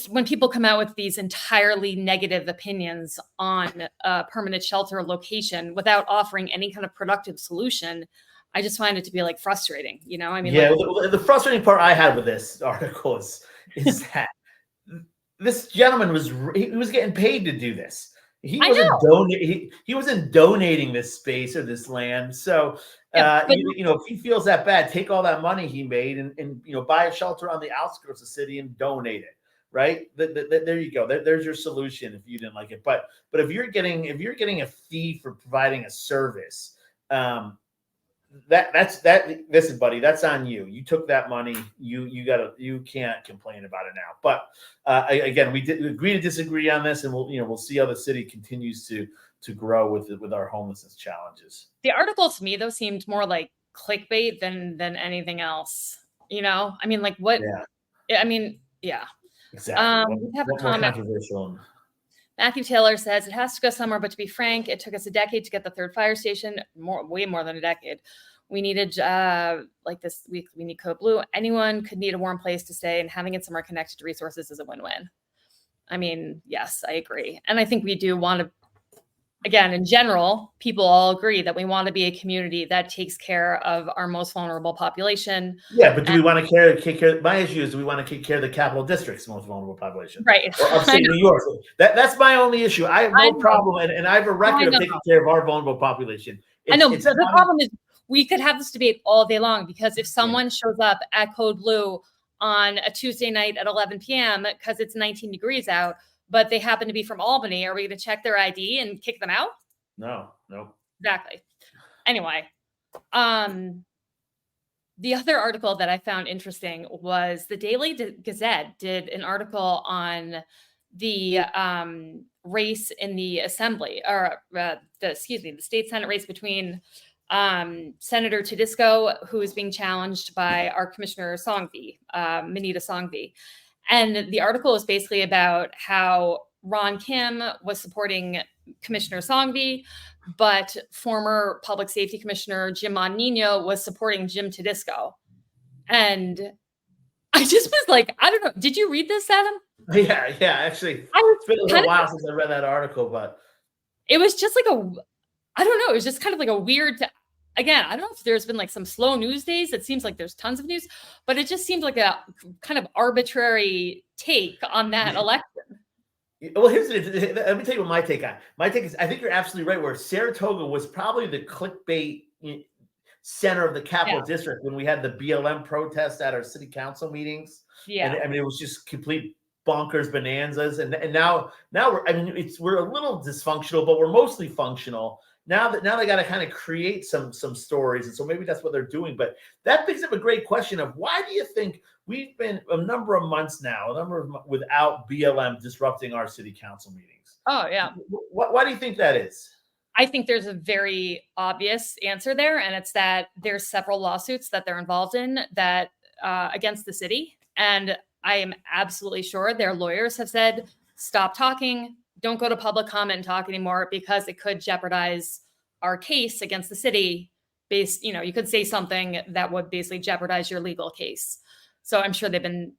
when people come out with these entirely negative opinions on a permanent shelter location without offering any kind of productive solution, I just find it to be frustrating, I mean, the frustrating part I had with this article is that this gentleman was getting paid to do this. He wasn't donating this space or this land. So if he feels that bad, take all that money he made and buy a shelter on the outskirts of the city and donate it. Right. There you go. There's your solution if you didn't like it. But if you're getting a fee for providing a service, listen, buddy, that's on you. You took that money. You can't complain about it now. But again, we did agree to disagree on this, and we'll see how the city continues to grow with our homelessness challenges. The article to me though seemed more like clickbait than anything else. I mean, what? Yeah. I mean, yeah. Exactly. We have a comment. Matthew Taylor says it has to go somewhere, but to be frank, it took us a decade to get the third fire station, way more than a decade. We needed like this, we need Code Blue. Anyone could need a warm place to stay, and having it somewhere connected to resources is a win-win. I mean, yes, I agree. And I think we do want to, again, in general, people all agree that we want to be a community that takes care of our most vulnerable population. Yeah, but do we want to take care? My issue is, do we want to take care of the capital district's most vulnerable population? Right. Or upstate New York. That's my only issue. I have no problem, and I have a record of taking care of our vulnerable population. I know, but the problem is we could have this debate all day long, because if someone shows up at Code Blue on a Tuesday night at 11 p.m. because it's 19 degrees out, but they happen to be from Albany, are we going to check their ID and kick them out? No. Exactly. Anyway, the other article that I found interesting was the Daily Gazette did an article on the race in the assembly, or the state Senate race between Senator Tedisco, who is being challenged by our Commissioner Songvi, Manita Songvi. And the article is basically about how Ron Kim was supporting Commissioner Songvi, but former Public Safety Commissioner Jim Monino was supporting Jim Tedisco. And I just was like, I don't know. Did you read this, Adam? Yeah. Actually, it's been a little while since I read that article, but it was just like I don't know. It was just kind of like a weird, again, I don't know if there's been like some slow news days. It seems like there's tons of news, but it just seemed like a kind of arbitrary take on that election. Well, let me tell you what my take on. My take is, I think you're absolutely right, where Saratoga was probably the clickbait center of the Capital District when we had the BLM protest at our city council meetings. Yeah. And I mean, it was just complete bonkers bonanzas. And now we're a little dysfunctional, but we're mostly functional. Now they got to kind of create some stories. And so maybe that's what they're doing. But that brings up a great question of, why do you think we've been a number of months now, without BLM disrupting our city council meetings? Oh, yeah. Why do you think that is? I think there's a very obvious answer there, and it's that there's several lawsuits that they're involved in that against the city. And I am absolutely sure their lawyers have said, stop talking, don't go to public comment and talk anymore, because it could jeopardize our case against the city. You could say something that would basically jeopardize your legal case. So I'm sure they've been,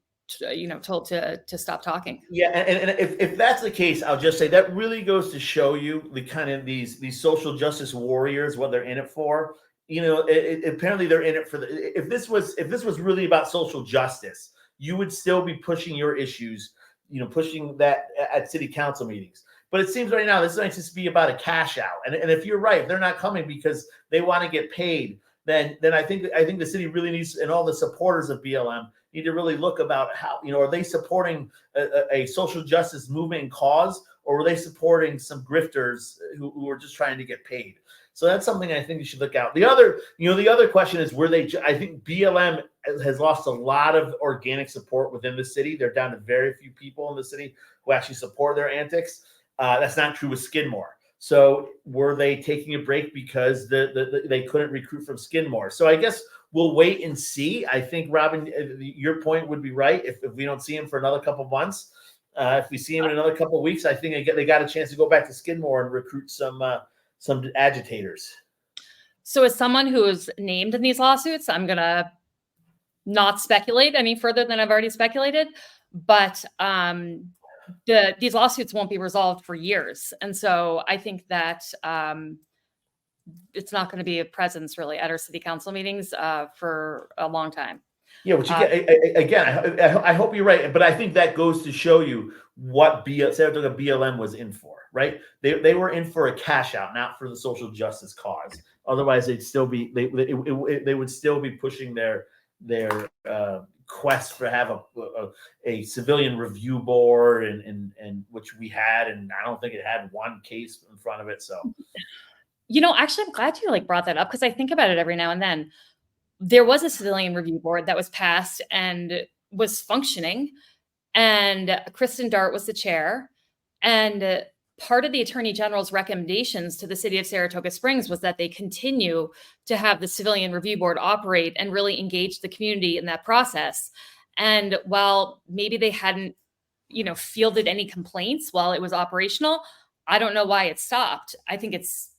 told to stop talking. Yeah, and if that's the case, I'll just say that really goes to show you the kind of these social justice warriors, what they're in it for. Apparently they're in it for if this was really about social justice, you would still be pushing your issues, pushing that at city council meetings. But it seems right now this might just be about a cash out. And if you're right, if they're not coming because they want to get paid, then I think the city really needs, and all the supporters of BLM need to really look about how, are they supporting a social justice movement and cause, or are they supporting some grifters who are just trying to get paid? So that's something I think you should look out. The other question is, I think BLM has lost a lot of organic support within the city. They're down to very few people in the city who actually support their antics. That's not true with Skidmore. So were they taking a break because they couldn't recruit from Skidmore? So I guess we'll wait and see. I think, Robin, your point would be right. If we don't see him for another couple of months, if we see him in another couple of weeks, I think they got a chance to go back to Skidmore and recruit some agitators. So as someone who is named in these lawsuits, I'm going to not speculate any further than I've already speculated, but these lawsuits won't be resolved for years. And so I think that it's not going to be a presence really at our city council meetings for a long time. Yeah, which again, I hope you're right, but I think that goes to show you what Saratoga BLM was in for, right? They were in for a cash out, not for the social justice cause. Otherwise, they'd still be they would still be pushing their quest for have a civilian review board and which we had, and I don't think it had one case in front of it. So, actually, I'm glad you brought that up, because I think about it every now and then. There was a civilian review board that was passed and was functioning, and Kristen Dart was the chair. And part of the Attorney General's recommendations to the city of Saratoga Springs was that they continue to have the civilian review board operate and really engage the community in that process. And while maybe they hadn't fielded any complaints while it was operational. I don't know why it stopped. I think it's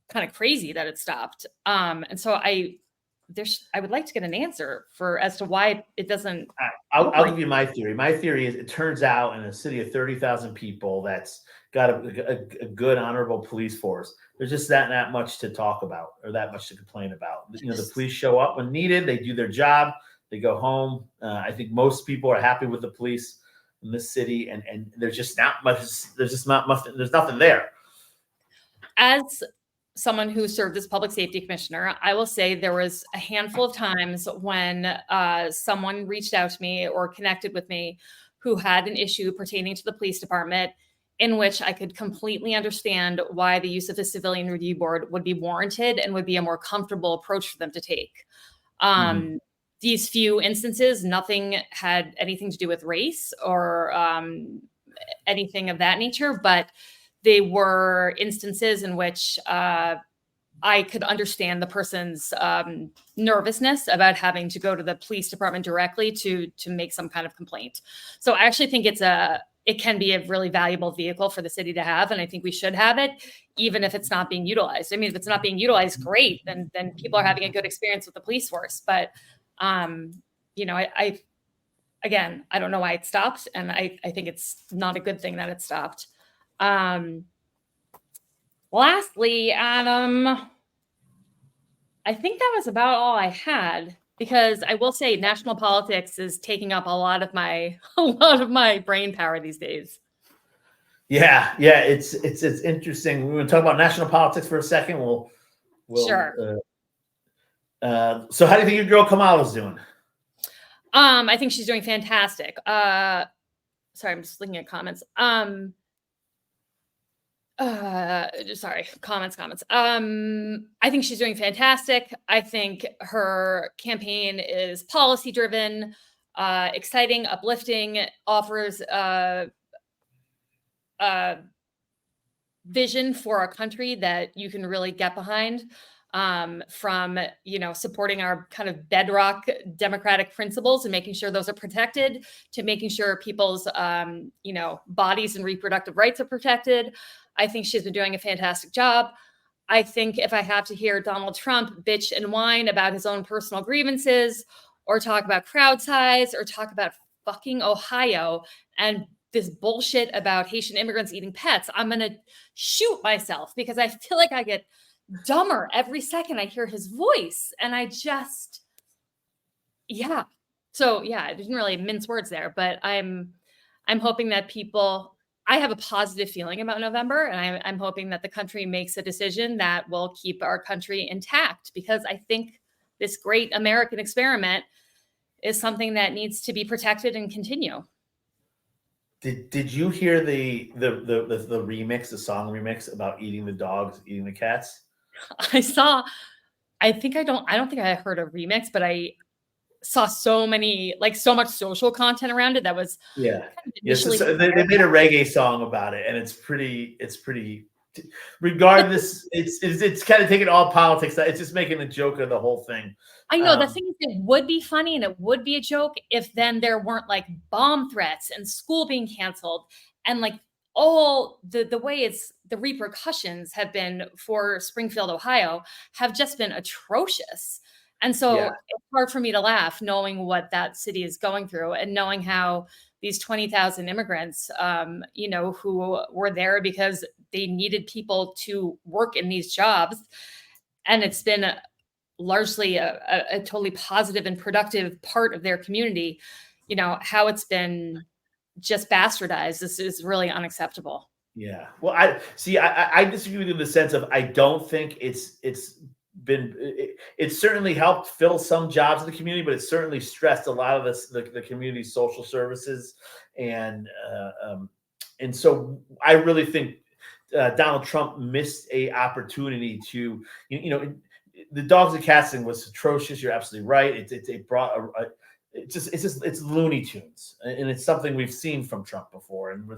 kind of crazy that it stopped. And so I would like to get an answer as to why it doesn't. I'll give you my theory. My theory is it turns out in a city of 30,000 people that's got a good, honorable police force, there's just that much to talk about or that much to complain about. The police show up when needed. They do their job. They go home. I think most people are happy with the police in this city, and there's just not much. There's just not much. There's nothing there. As someone who served as public safety commissioner, I will say there was a handful of times when someone reached out to me or connected with me who had an issue pertaining to the police department, in which I could completely understand why the use of the civilian review board would be warranted and would be a more comfortable approach for them to take. These few instances, nothing had anything to do with race or anything of that nature, but they were instances in which I could understand the person's nervousness about having to go to the police department directly to make some kind of complaint. So I actually think it can be a really valuable vehicle for the city to have, and I think we should have it, even if it's not being utilized. I mean, if it's not being utilized, great, then people are having a good experience with the police force. But I don't know why it stopped, and I think it's not a good thing that it stopped. Lastly, Adam, I think that was about all I had, because I will say national politics is taking up a lot of my brain power these days. Yeah, it's interesting. We're going to talk about national politics for a second. We'll sure. So how do you think your girl Kamala's doing? I think she's doing fantastic. Sorry, I'm just looking at comments. Comments. I think she's doing fantastic. I think her campaign is policy driven, exciting, uplifting, offers vision for our country that you can really get behind, from supporting our kind of bedrock democratic principles and making sure those are protected, to making sure people's bodies and reproductive rights are protected. I think she's been doing a fantastic job. I think if I have to hear Donald Trump bitch and whine about his own personal grievances, or talk about crowd size, or talk about fucking Ohio and this bullshit about Haitian immigrants eating pets, I'm going to shoot myself, because I feel like I get dumber every second I hear his voice. And I just, So I didn't really mince words there, but I'm hoping that I have a positive feeling about November, and I'm hoping that the country makes a decision that will keep our country intact, because I think this great American experiment is something that needs to be protected and continue. Did you hear the remix, the song remix about eating the dogs, eating the cats? I don't think I heard a remix, but I saw so much social content around it that was kind of they made a reggae song about it, and it's pretty regardless. it's kind of taking all politics. It's just making a joke of the whole thing. I know. The thing is, it would be funny and it would be a joke if then there weren't like bomb threats and school being canceled, and like all the way the repercussions have been for Springfield, Ohio, have just been atrocious. And so it's hard for me to laugh knowing what that city is going through, and knowing how these 20,000 immigrants, who were there because they needed people to work in these jobs. And it's been largely a totally positive and productive part of their community. How it's been just bastardized. This is really unacceptable. Yeah. Well, I disagree with you in the sense of, I don't think it's certainly helped fill some jobs in the community, but it's certainly stressed a lot of the community's social services, and so I really think Donald Trump missed a opportunity to the dogs and cats thing was atrocious. You're absolutely right. It brought it's Looney Tunes, and it's something we've seen from Trump before. And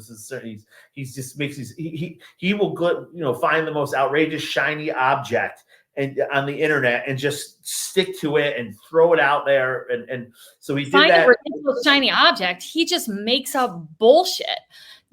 he will find the most outrageous shiny object and on the internet and just stick to it and throw it out there. And so he did Find that. a ridiculous shiny object. He just makes up bullshit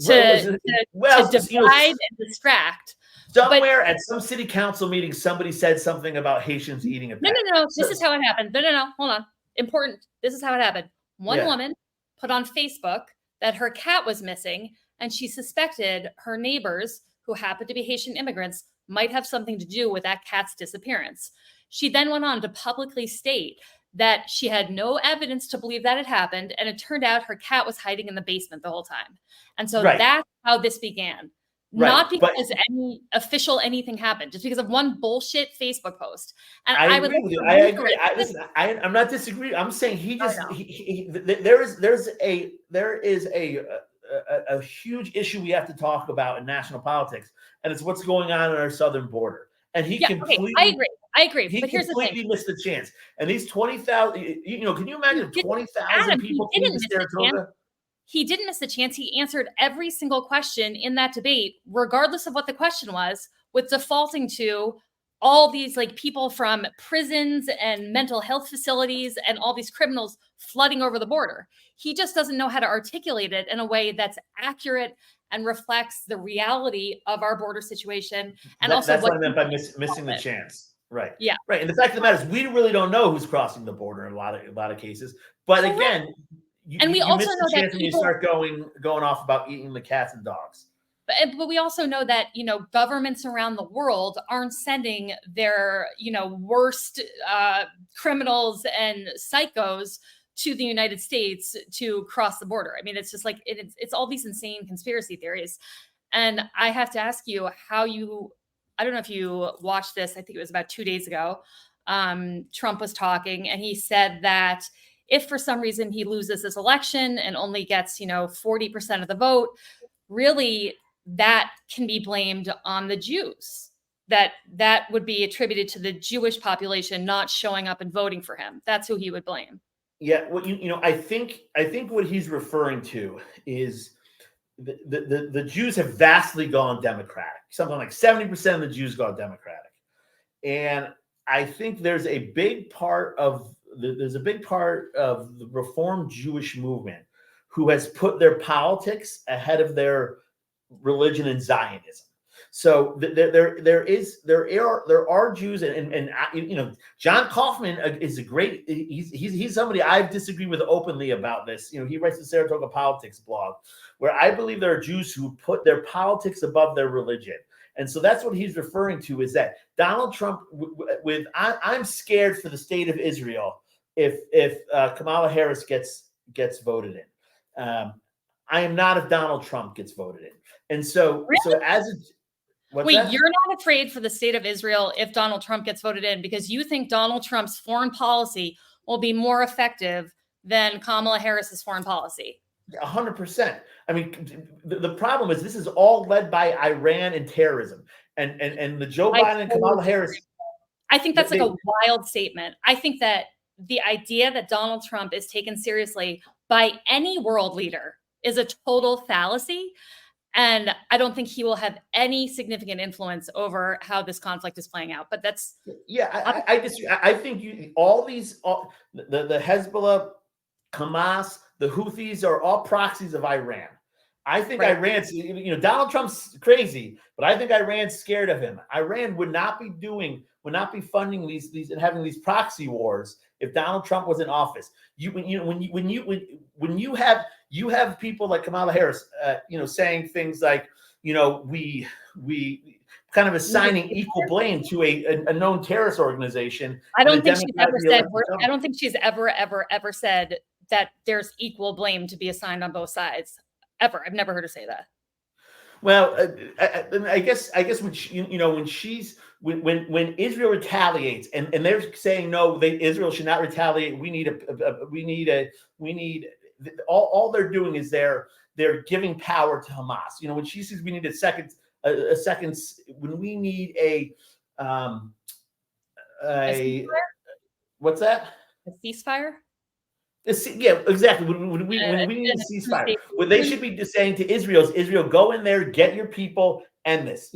to divide and distract. Somewhere at some city council meeting, somebody said something about Haitians eating a pet. No. This is how it happened. No. Hold on. Important. This is how it happened. One woman put on Facebook that her cat was missing, and she suspected her neighbors, who happened to be Haitian immigrants, might have something to do with that cat's disappearance. She then went on to publicly state that she had no evidence to believe that it happened, and it turned out her cat was hiding in the basement the whole time. And so that's how this began. Not because any official anything happened, just because of one bullshit Facebook post. And I agree with you. I agree. I'm not disagreeing. I'm saying there is a huge issue we have to talk about in national politics, and it's what's going on our southern border. And he completely, I agree. But here's the thing: he missed the chance. And these 20,000, can you imagine 20,000 people came to Saratoga? He didn't miss the chance. He answered every single question in that debate, regardless of what the question was, with defaulting to all these people from prisons and mental health facilities and all these criminals flooding over the border. He just doesn't know how to articulate it in a way that's accurate and reflects the reality of our border situation. And also that's what I meant by missing the chance. Right. Yeah. Right. And the fact of the matter is, we really don't know who's crossing the border in a lot of cases. But again, we also know that when you start going off about eating the cats and dogs. But we also know that, governments around the world aren't sending their, worst criminals and psychos to the United States to cross the border. I mean, it's just it's all these insane conspiracy theories. And I have to ask you I don't know if you watched this. I think it was about 2 days ago. Trump was talking and he said that if for some reason he loses this election and only gets, 40% of the vote, really that can be blamed on the Jews. That would be attributed to the Jewish population not showing up and voting for him. That's who he would blame. Yeah, well, I think what he's referring to is the Jews have vastly gone Democratic. Something like 70% of the Jews gone Democratic, and I think there's a big part of the Reformed Jewish movement who has put their politics ahead of their religion and Zionism. So there are Jews, and John Kaufman is a great. He's somebody I've disagreed with openly about this. He writes the Saratoga Politics blog, where I believe there are Jews who put their politics above their religion. And so that's what he's referring to, is that Donald Trump I'm scared for the state of Israel if Kamala Harris gets voted in. I am not if Donald Trump gets voted in. And so, you're not afraid for the state of Israel if Donald Trump gets voted in because you think Donald Trump's foreign policy will be more effective than Kamala Harris's foreign policy? 100%. I mean, the problem is this is all led by Iran and terrorism, and the Joe Biden and Kamala Harris. I think that's a wild statement. I think that the idea that Donald Trump is taken seriously by any world leader is a total fallacy. And I don't think he will have any significant influence over how this conflict is playing out. But that's I disagree. I think the Hezbollah, Hamas, the Houthis are all proxies of Iran. I think Iran's, Donald Trump's crazy, but I think Iran's scared of him. Iran would not be funding these and having these proxy wars if Donald Trump was in office. When you have people like Kamala Harris, saying things like, we kind of assigning equal blame to a known terrorist organization. I don't think she's ever said that there's equal blame to be assigned on both sides. Ever. I've never heard her say that. Well, I guess when Israel retaliates and they're saying no, Israel should not retaliate. All they're doing is they're giving power to Hamas. When she says we need a second, when we need a what's that? A ceasefire. Yeah, exactly. When we need a ceasefire, what they should be just saying to Israel is, Israel, go in there, get your people, end this.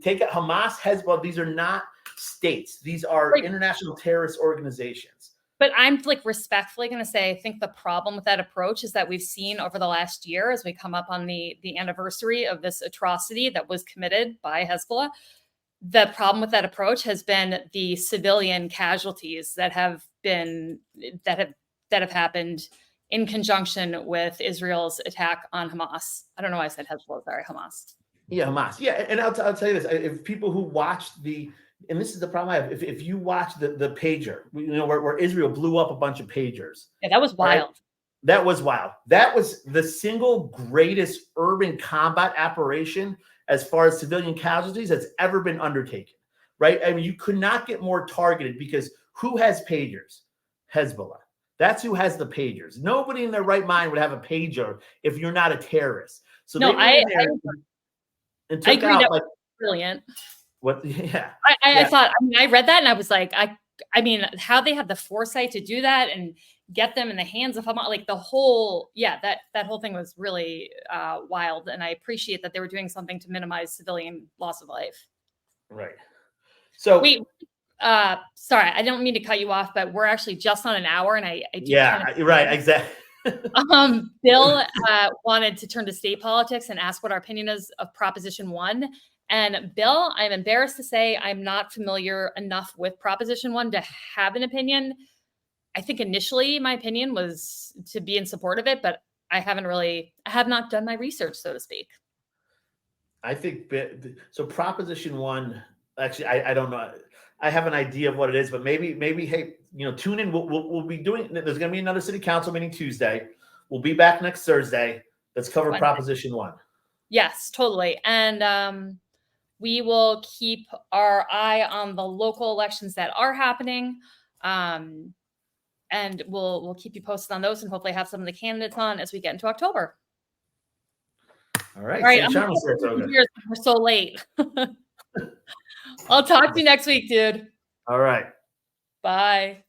Take out Hamas, Hezbollah. These are not states. These are international terrorist organizations. But I'm like respectfully going to say, I think the problem with that approach is that we've seen over the last year, as we come up on the anniversary of this atrocity that was committed by Hezbollah, the problem with that approach has been the civilian casualties that have happened in conjunction with Israel's attack on Hamas. I don't know why I said Hezbollah, sorry, Hamas. Yeah, Hamas. Yeah, and I'll tell you this: if people who watched and this is the problem I have, if you watch the pager, where Israel blew up a bunch of pagers. Yeah, that was wild. Right? That was wild. That was the single greatest urban combat operation as far as civilian casualties that's ever been undertaken, right? I mean, you could not get more targeted because who has pagers? Hezbollah. That's who has the pagers. Nobody in their right mind would have a pager if you're not a terrorist. So no, I agree. That was brilliant. What? Yeah. I thought. I mean, I read that and I was like, I mean, how they had the foresight to do that and get them in the hands of Hamas, like the whole, that whole thing was really wild. And I appreciate that they were doing something to minimize civilian loss of life. Right. So wait, sorry, I don't mean to cut you off, but we're actually just on an hour, and I do right, exactly. Bill wanted to turn to state politics and ask what our opinion is of Proposition 1. And Bill, I'm embarrassed to say I'm not familiar enough with Proposition 1 to have an opinion. I think initially my opinion was to be in support of it, but I have not done my research, so to speak. I think so. Proposition 1, actually, I don't know. I have an idea of what it is, but maybe, hey, tune in. We'll be doing. There's going to be another city council meeting Tuesday. We'll be back next Thursday. Let's cover Proposition 1. Yes, totally. And we will keep our eye on the local elections that are happening. And we'll keep you posted on those and hopefully have some of the candidates on as we get into October. All right. We're so late. I'll talk to you next week, dude. All right. Bye.